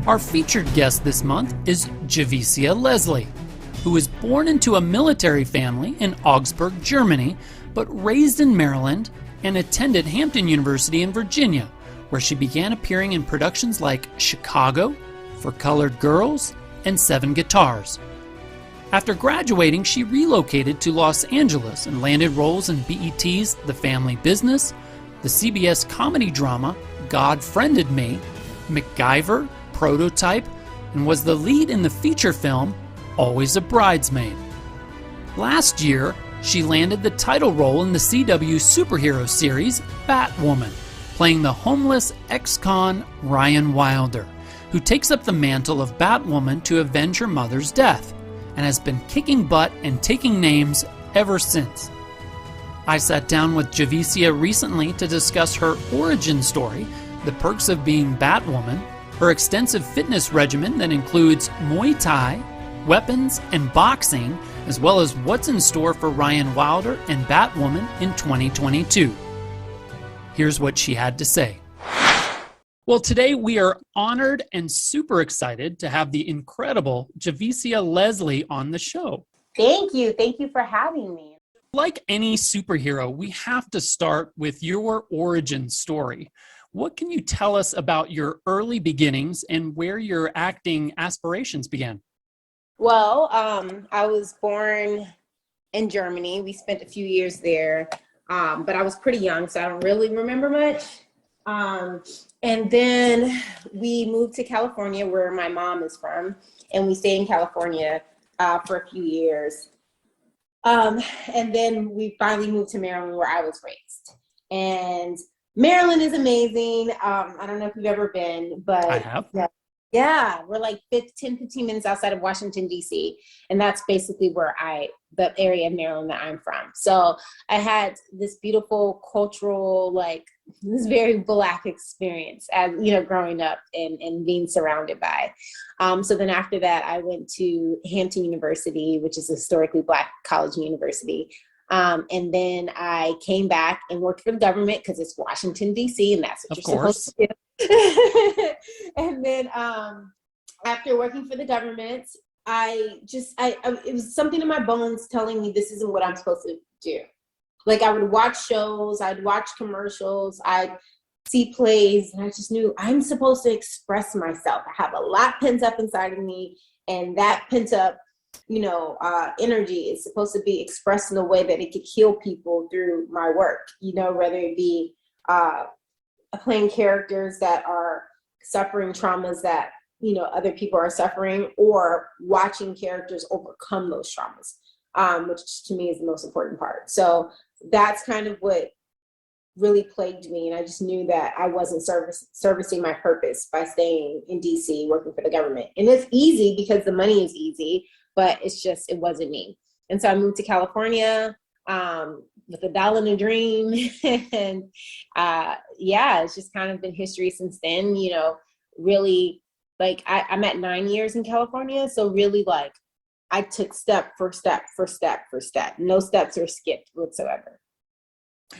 Our featured guest this month is Javicia Leslie, who was born into a military family in Augsburg, Germany, but raised in Maryland and attended Hampton University in Virginia, where she began appearing in productions like Chicago, For Colored Girls, and Seven Guitars. After graduating, she relocated to Los Angeles and landed roles in BET's The Family Business, the CBS comedy drama God Friended Me, MacGyver, Prototype, and was the lead in the feature film Always a Bridesmaid. Last year, she landed the title role in the CW superhero series Batwoman, playing the homeless ex-con Ryan Wilder, who takes up the mantle of Batwoman to avenge her mother's death, and has been kicking butt and taking names ever since. I sat down with Javicia recently to discuss her origin story, the perks of being Batwoman, her extensive fitness regimen that includes Muay Thai, weapons, and boxing, as well as what's in store for Ryan Wilder and Batwoman in 2022. Here's what she had to say. Well, today we are honored and super excited to have the incredible Javicia Leslie on the show. Thank you. Thank you for having me. Like any superhero, we have to start with your origin story. What can you tell us about your early beginnings and where your acting aspirations began? Well, I was born in Germany. We spent a few years there, but I was pretty young, so I don't really remember much. And then we moved to California, where my mom is from, and we stayed in California for a few years. And then we finally moved to Maryland, where I was raised. And Maryland is amazing. I don't know if you've ever been, but I have. Yeah, we're like 15 minutes outside of Washington, D.C. And that's basically where the area of Maryland that I'm from. So I had this beautiful cultural, this very Black experience as, growing up and being surrounded by. So then after that, I went to Hampton University, which is a historically Black college and university. And then I came back and worked for the government because it's Washington, D.C., and that's what you're supposed to do. And then after working for the government, it was something in my bones telling me this isn't what I'm supposed to do. Like, I would watch shows, I'd watch commercials, I'd see plays, and I just knew I'm supposed to express myself. I have a lot pent up inside of me, and that pent up energy is supposed to be expressed in a way that it could heal people through my work, whether it be playing characters that are suffering traumas that, other people are suffering, or watching characters overcome those traumas, which to me is the most important part. So that's kind of what really plagued me. And I just knew that I wasn't servicing my purpose by staying in DC working for the government. And it's easy because the money is easy, but it wasn't me. And so I moved to California with $1 and a dream. And it's just kind of been history since then, really, I'm at 9 years in California. So really, I took step for step for step for step. No steps are skipped whatsoever.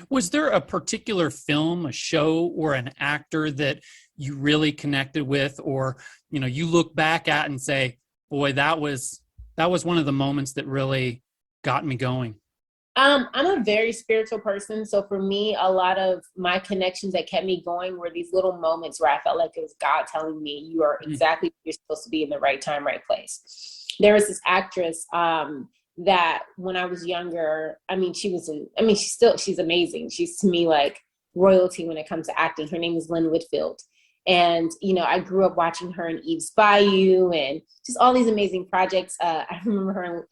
Was there a particular film, a show, or an actor that you really connected with, or, you look back at and say, boy, that was one of the moments that really got me going? I'm a very spiritual person. So for me, a lot of my connections that kept me going were these little moments where I felt like it was God telling me you are exactly where you're supposed to be in the right time, right place. There was this actress that when I was younger, she's amazing. She's to me like royalty when it comes to acting. Her name is Lynn Whitfield. And, I grew up watching her in Eve's Bayou and just all these amazing projects. I remember her in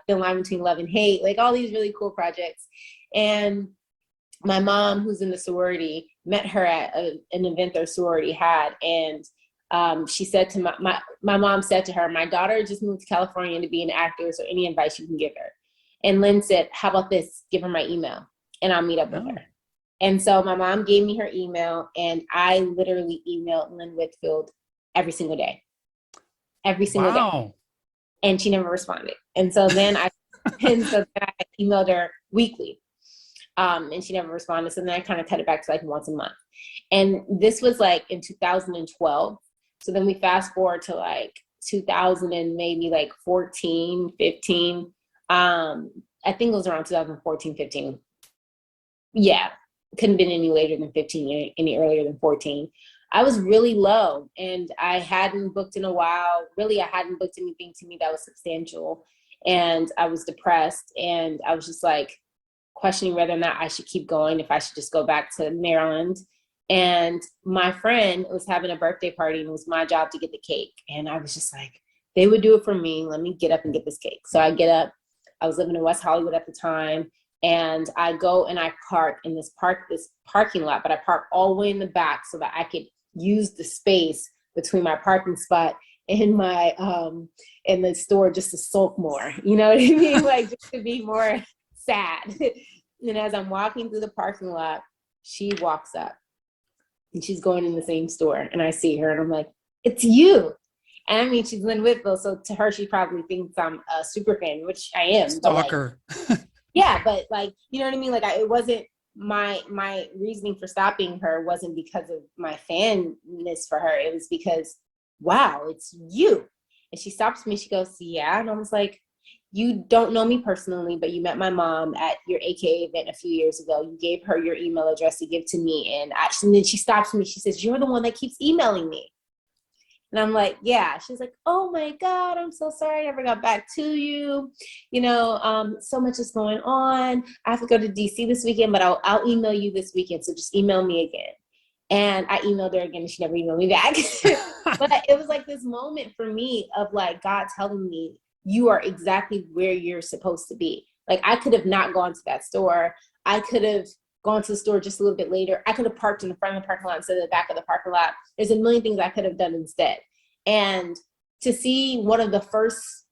The Line Between Love and Hate, like all these really cool projects. And my mom, who's in the sorority, met her at an event their sorority had. And she said to my mom said to her, my daughter just moved to California to be an actor, so any advice you can give her. And Lynn said, how about this? Give her my email and I'll meet up with her. And so my mom gave me her email, and I literally emailed Lynn Whitfield every single day. Every single day. And she never responded. And so then I emailed her weekly. And she never responded. So then I kind of cut it back to once a month. And this was in 2012. So then we fast forward to like 2000 and maybe like 14, 15. I think it was around 2014, 15. Yeah, couldn't have been any later than 15, any earlier than 14. I was really low and I hadn't booked in a while. Really, I hadn't booked anything to me that was substantial. And I was depressed and I was just like questioning whether or not I should keep going, if I should just go back to Maryland. And my friend was having a birthday party and it was my job to get the cake. And I was just like, they would do it for me. Let me get up and get this cake. So I get up. I was living in West Hollywood at the time. And I go and I park in this parking lot, but I park all the way in the back so that I could use the space between my parking spot and my in the store just to sulk more. You know what I mean? Like just to be more sad. And as I'm walking through the parking lot, she walks up and she's going in the same store and I see her and I'm like, it's you. And I mean, she's Lynn Whitfield, so to her, she probably thinks I'm a super fan, which I am. Stalker. Like, yeah, but like, you know what I mean? Like, it wasn't my reasoning for stopping her wasn't because of my fanness for her. It was because, wow, it's you. And she stops me. She goes, yeah. And I was like, you don't know me personally, but you met my mom at your AKA event a few years ago. You gave her your email address to give to me. And then she stops me. She says, you're the one that keeps emailing me. And I'm like, yeah. She's like, oh my God, I'm so sorry I never got back to you. You know, so much is going on. I have to go to DC this weekend, but I'll email you this weekend. So just email me again. And I emailed her again and she never emailed me back. But it was like this moment for me of like God telling me, you are exactly where you're supposed to be. Like I could have not gone to that store. I could have gone to the store just a little bit later. I could have parked in the front of the parking lot instead of the back of the parking lot. There's a million things I could have done instead. And to see one of the first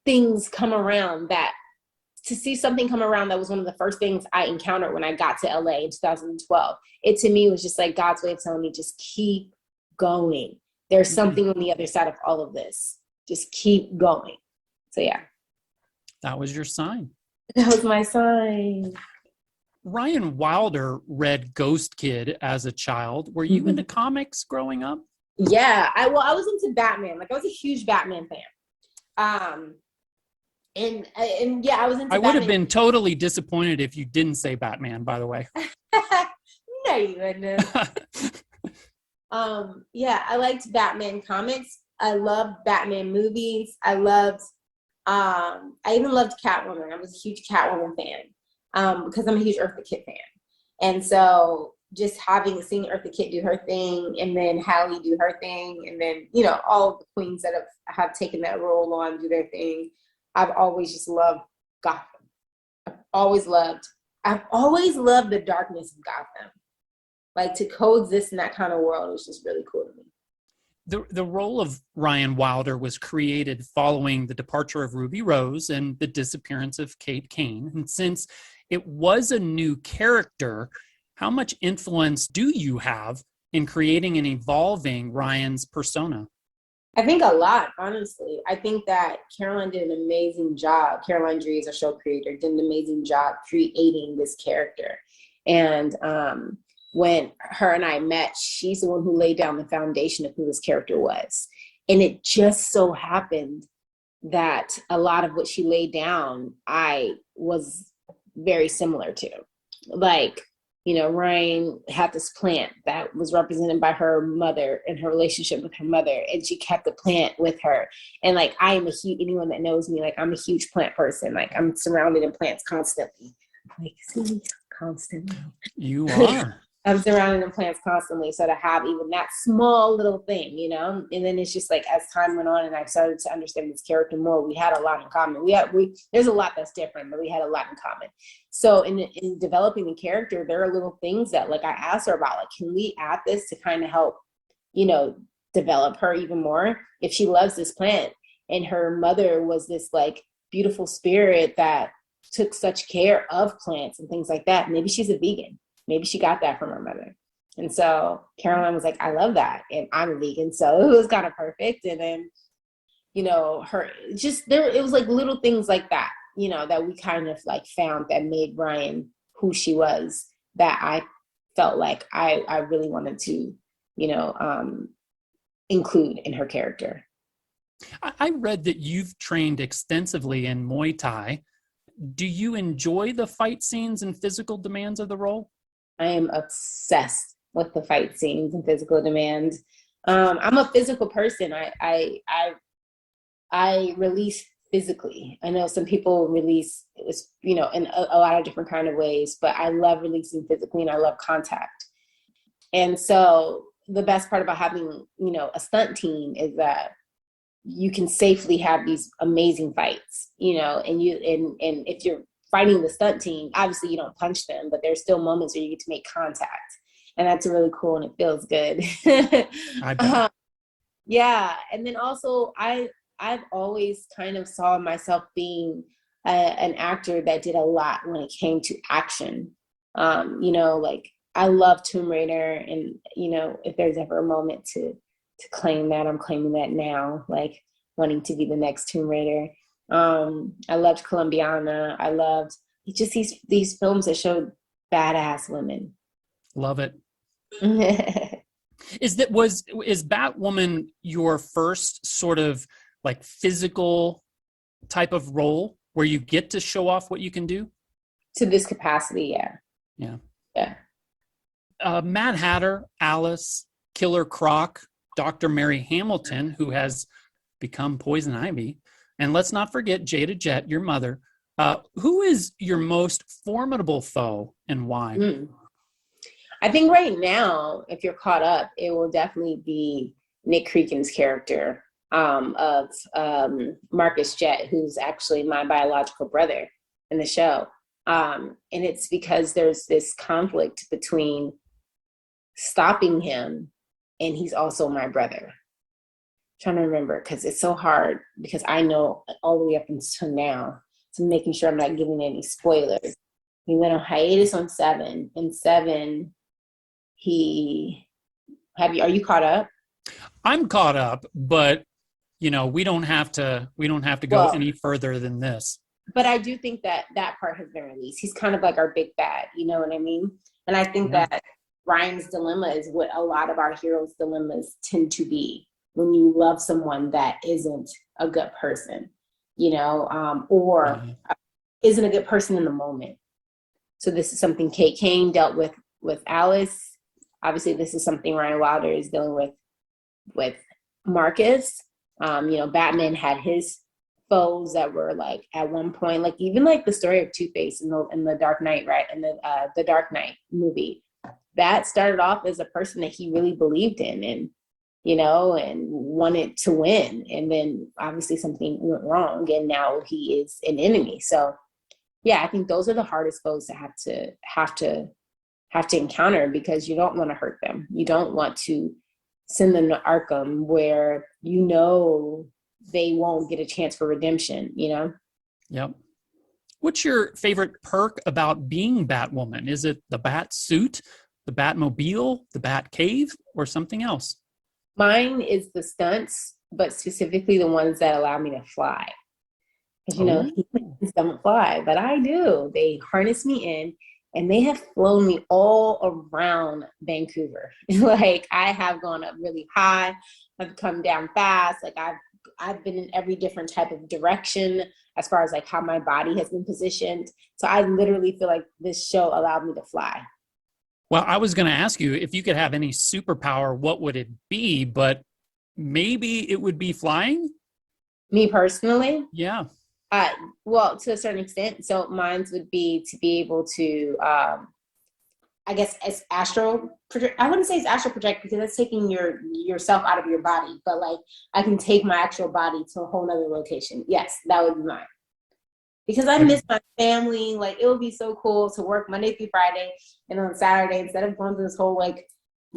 things come around to see something come around that was one of the first things I encountered when I got to LA in 2012, it to me was just like God's way of telling me, just keep going. There's something on the other side of all of this. Just keep going. So yeah. That was your sign. That was my sign. Ryan Wilder read Ghost Kid as a child. Were you into comics growing up? Yeah, I was into Batman. Like I was a huge Batman fan. And yeah, I was into I Batman. would have been totally disappointed if you didn't say Batman, by the way. No, you wouldn't. Yeah, I liked Batman comics. I loved Batman movies. I even loved Catwoman. I was a huge Catwoman fan because I'm a huge Eartha Kitt fan. And so just seeing Eartha Kitt do her thing and then Hallie do her thing and then, you know, all of the queens that have taken that role on do their thing. I've always just loved Gotham. I've always loved the darkness of Gotham. Like to coexist in that kind of world was just really cool to me. The role of Ryan Wilder was created following the departure of Ruby Rose and the disappearance of Kate Kane. And since it was a new character, how much influence do you have in creating and evolving Ryan's persona? I think a lot, honestly. I think that Caroline did an amazing job. Caroline Dries, our show creator, did an amazing job creating this character. And when her and I met, she's the one who laid down the foundation of who this character was. And it just so happened that a lot of what she laid down, I was very similar to. Like, you know, Ryan had this plant that was represented by her mother and her relationship with her mother, and she kept the plant with her. And like, anyone that knows me, like I'm a huge plant person. Like I'm surrounded in plants constantly. Like, see, constantly. You are. I'm surrounded in plants constantly. So to have even that small little thing, you know, and then it's just like, as time went on and I started to understand this character more, we had a lot in common. There's a lot that's different, but we had a lot in common. So in developing the character, there are little things that like I asked her about, like, can we add this to kind of help, you know, develop her even more? If she loves this plant and her mother was this like beautiful spirit that took such care of plants and things like that, maybe she's a vegan. Maybe she got that from her mother. And so Caroline was like, I love that. And I'm a vegan. So it was kind of perfect. And then, you know, it was like little things like that, you know, that we kind of like found that made Ryan who she was, that I felt like I really wanted to, you know, include in her character. I read that you've trained extensively in Muay Thai. Do you enjoy the fight scenes and physical demands of the role? I am obsessed with the fight scenes and physical demands. I'm a physical person. I release physically. I know some people release, in a lot of different kind of ways, but I love releasing physically and I love contact. And so the best part about having, a stunt team is that you can safely have these amazing fights, and if you're fighting the stunt team, obviously you don't punch them, but there's still moments where you get to make contact. And that's really cool and it feels good. I bet. Yeah. And then also I've always kind of saw myself being an actor that did a lot when it came to action. Like I love Tomb Raider, and, if there's ever a moment to claim that, I'm claiming that now, like wanting to be the next Tomb Raider. I loved Colombiana. I loved just these films that showed badass women. Love it. Is Batwoman your first sort of like physical type of role where you get to show off what you can do? To this capacity, yeah. Yeah. Mad Hatter, Alice, Killer Croc, Dr. Mary Hamilton, who has become Poison Ivy, and let's not forget Jada Jet, your mother. Who is your most formidable foe and why? I think right now, if you're caught up, it will definitely be Nick Creakin's character of Marcus Jet, who's actually my biological brother in the show. And it's because there's this conflict between stopping him and he's also my brother. I'm trying to remember, because it's so hard, because I know all the way up until now, so making sure I'm not giving any spoilers. He went on hiatus on 7. In 7, are you caught up? I'm caught up, but we don't have to go any further than this. But I do think that part has been released. He's kind of like our big bad, you know what I mean? And I think that Ryan's dilemma is what a lot of our heroes' dilemmas tend to be when you love someone that isn't a good person, or isn't a good person in the moment. So this is something Kate Kane dealt with Alice. Obviously, this is something Ryan Wilder is dealing with Marcus. Batman had his foes that were like at one point, like even like the story of Two-Face in the Dark Knight, right? In the Dark Knight movie, that started off as a person that he really believed in and wanted to win. And then obviously something went wrong and now he is an enemy. So yeah, I think those are the hardest foes to have to encounter, because you don't want to hurt them. You don't want to send them to Arkham where they won't get a chance for redemption, Yep. What's your favorite perk about being Batwoman? Is it the bat suit, the Batmobile, the Bat Cave, or something else? Mine is the stunts, but specifically the ones that allow me to fly. Because, humans don't fly, but I do. They harness me in, and they have flown me all around Vancouver. Like, I have gone up really high. I've come down fast. Like, I've been in every different type of direction as far as like how my body has been positioned. So I literally feel like this show allowed me to fly. Well, I was going to ask you if you could have any superpower, what would it be? But maybe it would be flying? Me personally? Yeah. Well, to a certain extent. So mine would be to be able to, I guess, as astral project. I wouldn't say it's astral project because that's taking yourself out of your body. But like, I can take my actual body to a whole nother location. Yes, that would be mine. Because I miss my family. Like, it would be so cool to work Monday through Friday, and on Saturday, instead of going through this whole like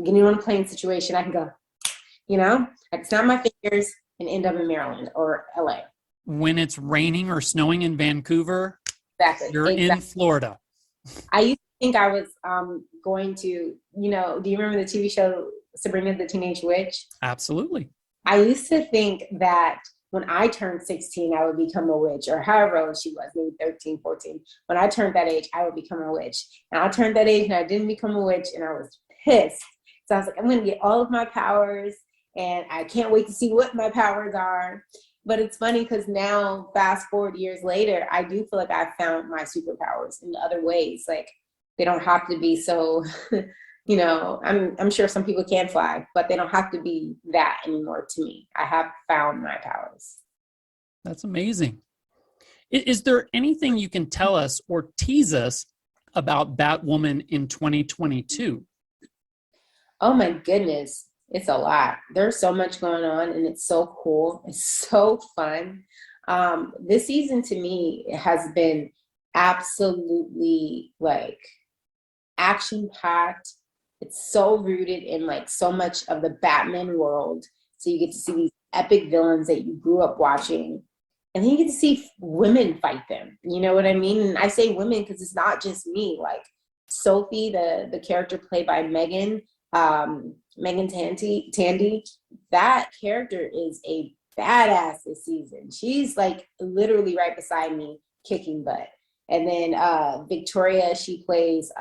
getting on a plane situation, I can go, I can snap my fingers and end up in Maryland or LA. When it's raining or snowing in Vancouver, exactly. You're in Florida. I used to think I was going to, do you remember the TV show Sabrina the Teenage Witch? Absolutely. I used to think that when I turned 16, I would become a witch, or however old she was, maybe 13, 14. When I turned that age, I would become a witch. And I turned that age and I didn't become a witch, and I was pissed. So I was like, I'm going to get all of my powers and I can't wait to see what my powers are. But it's funny because now, fast forward years later, I do feel like I've found my superpowers in other ways. Like, they don't have to be so, I'm sure some people can fly, but they don't have to be that anymore to me. I have found my powers. That's amazing. Is there anything you can tell us or tease us about Batwoman in 2022? Oh my goodness. It's a lot. There's so much going on, and it's so cool. It's so fun. This season to me has been absolutely like action packed. It's so rooted in like so much of the Batman world. So you get to see these epic villains that you grew up watching, and then you get to see women fight them. You know what I mean? And I say women because it's not just me. Like Sophie, the character played by Megan Tandy, that character is a badass this season. She's like literally right beside me kicking butt. And then Victoria, she plays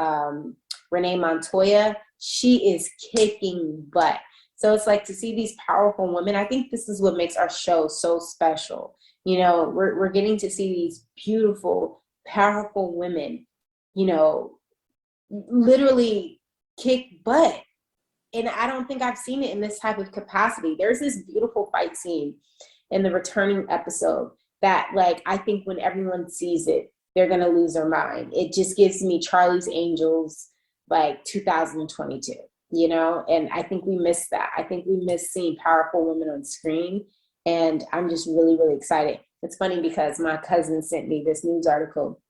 Renee Montoya. She is kicking butt. So it's like to see these powerful women. I think this is what makes our show so special. You know, we're getting to see these beautiful, powerful women, literally kick butt. And I don't think I've seen it in this type of capacity. There's this beautiful fight scene in the returning episode that, like, I think when everyone sees it, they're going to lose their mind. It just gives me Charlie's Angels, like 2022, and I think we miss that. I think we miss seeing powerful women on screen. And I'm just really, really excited. It's funny because my cousin sent me this news article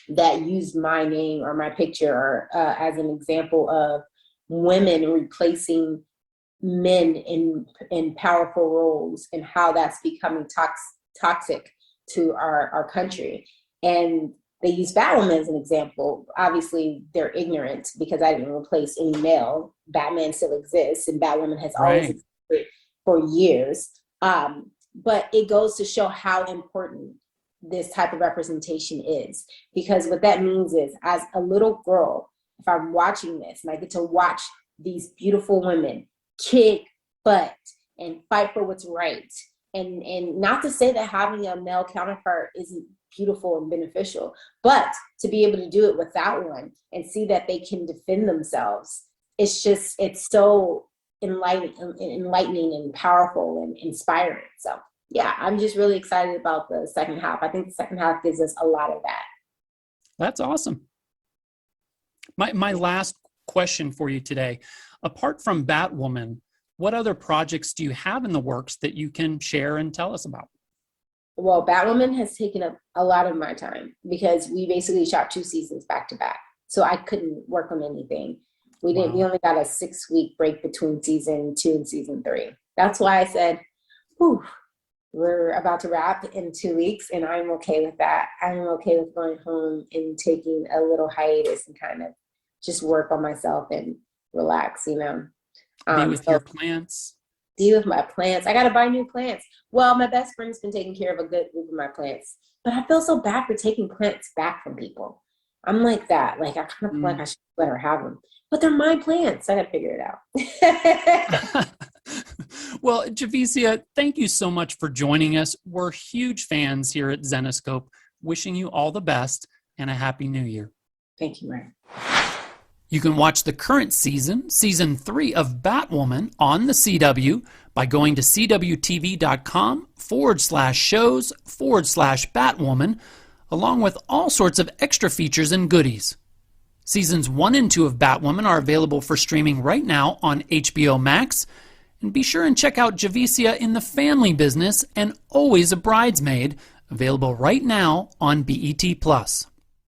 that used my name or my picture as an example of women replacing men in powerful roles and how that's becoming toxic to our country. And they use Batwoman as an example. Obviously, they're ignorant because I didn't replace any male. Batman still exists, and Batwoman has always existed for years. But it goes to show how important this type of representation is. Because what that means is, as a little girl, if I'm watching this and I get to watch these beautiful women kick butt and fight for what's right, and not to say that having a male counterpart isn't beautiful and beneficial, but to be able to do it without one and see that they can defend themselves, it's so enlightening and powerful and inspiring. So yeah, I'm just really excited about the second half. I think the second half gives us a lot of that. That's awesome. My last question for you today, apart from Batwoman, what other projects do you have in the works that you can share and tell us about? Well, Batwoman has taken up a lot of my time because we basically shot 2 seasons back to back. So I couldn't work on anything. We only got a 6-week break between season 2 and season 3. That's why I said, we're about to wrap in 2 weeks, and I'm okay with that. I'm okay with going home and taking a little hiatus and kind of just work on myself and relax, Be with your plants. Be with my plants. I got to buy new plants. Well, my best friend's been taking care of a good group of my plants, but I feel so bad for taking plants back from people. I'm like that. Like, I kind of feel like I should let her have them, but they're my plants. I got to figure it out. Well, Javicia, thank you so much for joining us. We're huge fans here at Zenescope. Wishing you all the best and a happy new year. Thank you, Ryan. You can watch the current season 3 of Batwoman on the CW by going to cwtv.com/shows/Batwoman, along with all sorts of extra features and goodies. Seasons 1 and 2 of Batwoman are available for streaming right now on HBO Max. And be sure and check out Javicia in The Family Business and Always a Bridesmaid, available right now on BET+.